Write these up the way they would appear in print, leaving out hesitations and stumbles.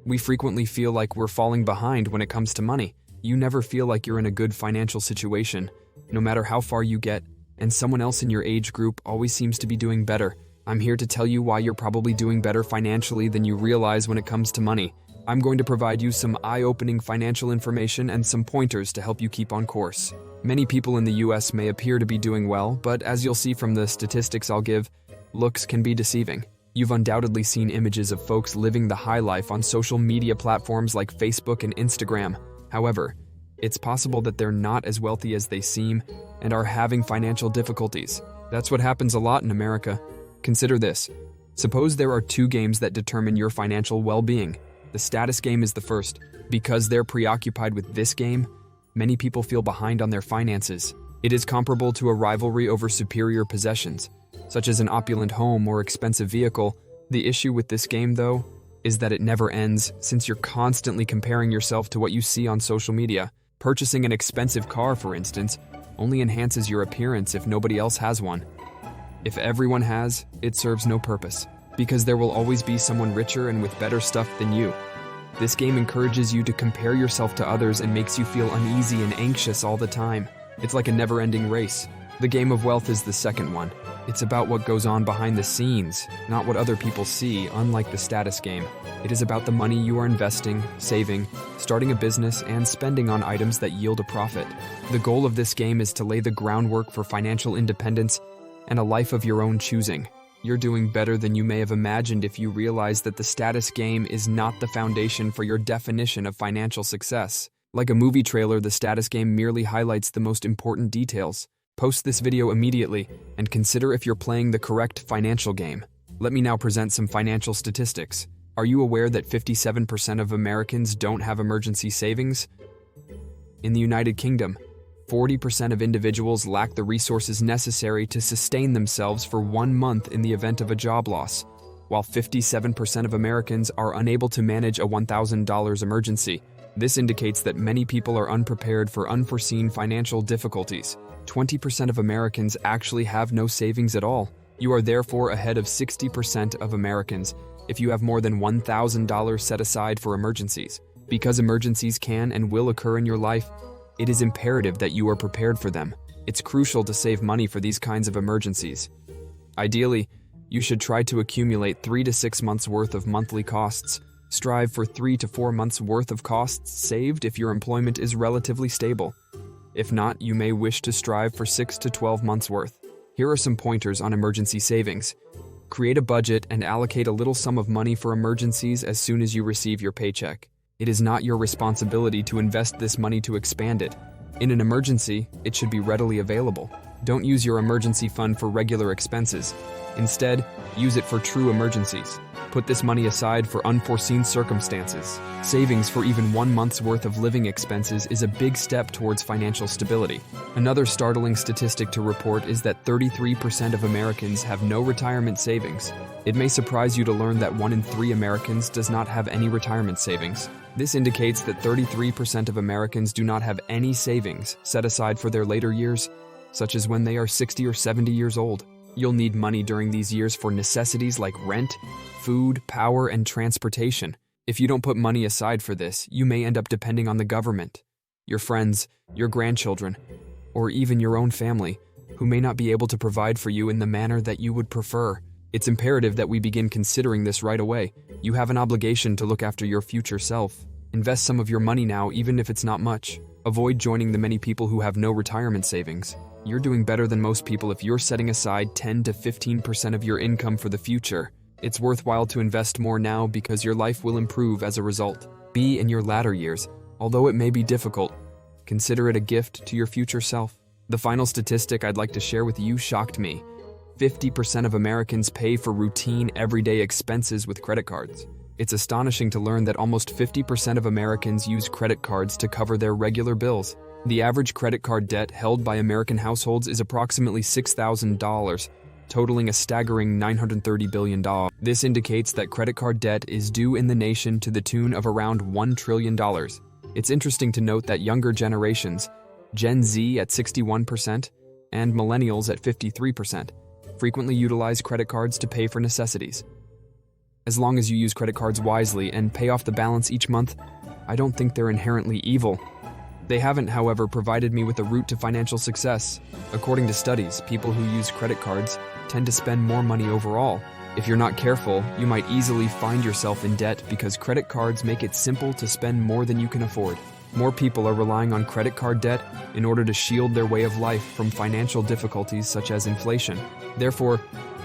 We frequently feel like we're falling behind when it comes to money. You never feel like you're in a good financial situation, no matter how far you get, and someone else in your age group always seems to be doing better. I'm here to tell you why you're probably doing better financially than you realize when it comes to money. I'm going to provide you some eye-opening financial information and some pointers to help you keep on course. Many people in the US may appear to be doing well, but as you'll see from the statistics I'll give, looks can be deceiving. You've undoubtedly seen images of folks living the high life on social media platforms like Facebook and Instagram. However, it's possible that they're not as wealthy as they seem and are having financial difficulties. That's what happens a lot in America. Consider this. Suppose there are two games that determine your financial well-being. The status game is the first. Because they're preoccupied with this game, many people feel behind on their finances. It is comparable to a rivalry over superior possessions, such as an opulent home or expensive vehicle. The issue with this game, though, is that it never ends, since you're constantly comparing yourself to what you see on social media. Purchasing an expensive car, for instance, only enhances your appearance if nobody else has one. If everyone has, it serves no purpose, because there will always be someone richer and with better stuff than you. This game encourages you to compare yourself to others and makes you feel uneasy and anxious all the time. It's like a never-ending race. The game of wealth is the second one. It's about what goes on behind the scenes, not what other people see, unlike the status game. It is about the money you are investing, saving, starting a business, and spending on items that yield a profit. The goal of this game is to lay the groundwork for financial independence and a life of your own choosing. You're doing better than you may have imagined if you realize that the status game is not the foundation for your definition of financial success. Like a movie trailer, the status game merely highlights the most important details. Post this video immediately and consider if you're playing the correct financial game. Let me now present some financial statistics. Are you aware that 57% of Americans don't have emergency savings? In the United Kingdom, 40% of individuals lack the resources necessary to sustain themselves for 1 month in the event of a job loss, while 57% of Americans are unable to manage a $1,000 emergency. This indicates that many people are unprepared for unforeseen financial difficulties. 20% of Americans actually have no savings at all. You are therefore ahead of 60% of Americans if you have more than $1,000 set aside for emergencies. Because emergencies can and will occur in your life, it is imperative that you are prepared for them. It's crucial to save money for these kinds of emergencies. Ideally, you should try to accumulate 3 to 6 months worth of monthly costs. Strive for 3 to 4 months worth of costs saved if your employment is relatively stable. If not, you may wish to strive for 6 to 12 months worth. Here are some pointers on emergency savings. Create a budget and allocate a little sum of money for emergencies as soon as you receive your paycheck. It is not your responsibility to invest this money to expand it. In an emergency, it should be readily available. Don't use your emergency fund for regular expenses. Instead, use it for true emergencies. Put this money aside for unforeseen circumstances. Savings for even 1 month's worth of living expenses is a big step towards financial stability. Another startling statistic to report is that 33% of Americans have no retirement savings. It may surprise you to learn that 1 in 3 Americans does not have any retirement savings. This indicates that 33% of Americans do not have any savings set aside for their later years, such as when they are 60 or 70 years old. You'll need money during these years for necessities like rent, food, power, and transportation. If you don't put money aside for this, you may end up depending on the government, your friends, your grandchildren, or even your own family, who may not be able to provide for you in the manner that you would prefer. It's imperative that we begin considering this right away. You have an obligation to look after your future self. Invest some of your money now, even if it's not much. Avoid joining the many people who have no retirement savings. You're doing better than most people if you're setting aside 10 to 15% of your income for the future. It's worthwhile to invest more now because your life will improve as a result. Be in your latter years. Although it may be difficult, consider it a gift to your future self. The final statistic I'd like to share with you shocked me. 50% of Americans pay for routine, everyday expenses with credit cards. It's astonishing to learn that almost 50% of Americans use credit cards to cover their regular bills. The average credit card debt held by American households is approximately $6,000, totaling a staggering $930 billion. This indicates that credit card debt is due in the nation to the tune of around $1 trillion. It's interesting to note that younger generations, Gen Z at 61% and millennials at 53%, frequently utilize credit cards to pay for necessities. As long as you use credit cards wisely and pay off the balance each month, I don't think they're inherently evil. They haven't, however, provided me with a route to financial success. According to studies, people who use credit cards tend to spend more money overall. If you're not careful, you might easily find yourself in debt because credit cards make it simple to spend more than you can afford. More people are relying on credit card debt in order to shield their way of life from financial difficulties such as inflation. Therefore,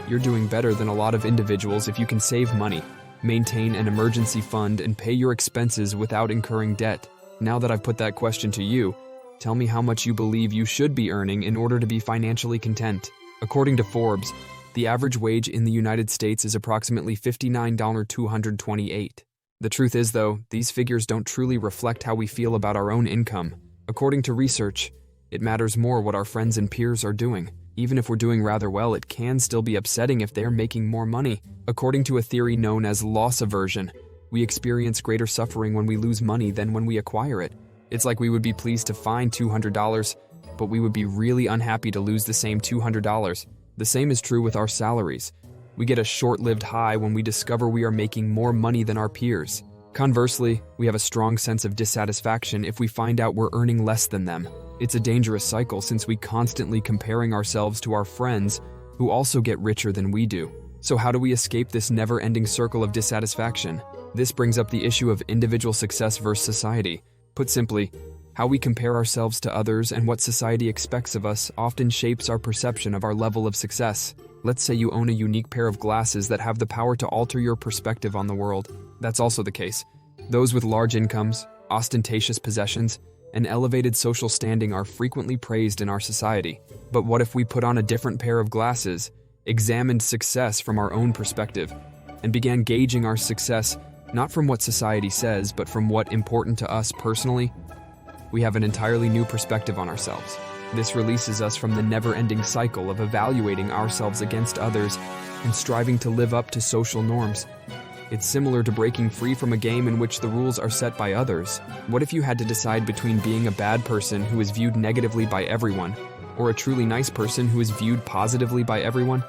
you're doing better than a lot of individuals if you can save money, maintain an emergency fund, and pay your expenses without incurring debt. Now that I've put that question to you, tell me how much you believe you should be earning in order to be financially content. According to Forbes, the average wage in the United States is approximately $59,228. The truth is, though, these figures don't truly reflect how we feel about our own income. According to research, it matters more what our friends and peers are doing. Even if we're doing rather well, it can still be upsetting if they're making more money. According to a theory known as loss aversion, we experience greater suffering when we lose money than when we acquire it. It's like we would be pleased to find $200, but we would be really unhappy to lose the same $200. The same is true with our salaries. We get a short-lived high when we discover we are making more money than our peers. Conversely, we have a strong sense of dissatisfaction if we find out we're earning less than them. It's a dangerous cycle since we constantly comparing ourselves to our friends who also get richer than we do. So how do we escape this never-ending circle of dissatisfaction? This brings up the issue of individual success versus society. Put simply, how we compare ourselves to others and what society expects of us often shapes our perception of our level of success. Let's say you own a unique pair of glasses that have the power to alter your perspective on the world. That's also the case. Those with large incomes, ostentatious possessions, and elevated social standing are frequently praised in our society. But what if we put on a different pair of glasses, examined success from our own perspective, and began gauging our success not from what society says, but from what's important to us personally? We have an entirely new perspective on ourselves. This releases us from the never-ending cycle of evaluating ourselves against others and striving to live up to social norms. It's similar to breaking free from a game in which the rules are set by others. What if you had to decide between being a bad person who is viewed negatively by everyone, or a truly nice person who is viewed positively by everyone?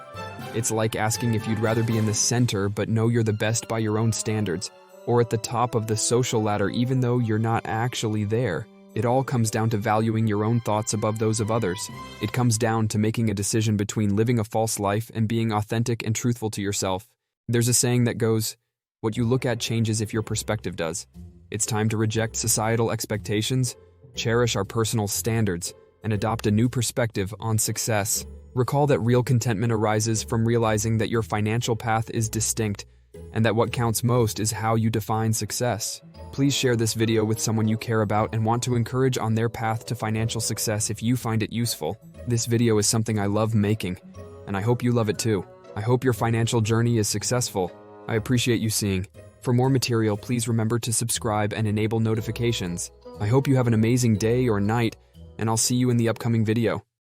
It's like asking if you'd rather be in the center but know you're the best by your own standards, or at the top of the social ladder even though you're not actually there. It all comes down to valuing your own thoughts above those of others. It comes down to making a decision between living a false life and being authentic and truthful to yourself. There's a saying that goes, "What you look at changes if your perspective does." It's time to reject societal expectations, cherish our personal standards, and adopt a new perspective on success. Recall that real contentment arises from realizing that your financial path is distinct, and that what counts most is how you define success. Please share this video with someone you care about and want to encourage on their path to financial success if you find it useful. This video is something I love making, and I hope you love it too. I hope your financial journey is successful. I appreciate you seeing. For more material, please remember to subscribe and enable notifications. I hope you have an amazing day or night, and I'll see you in the upcoming video.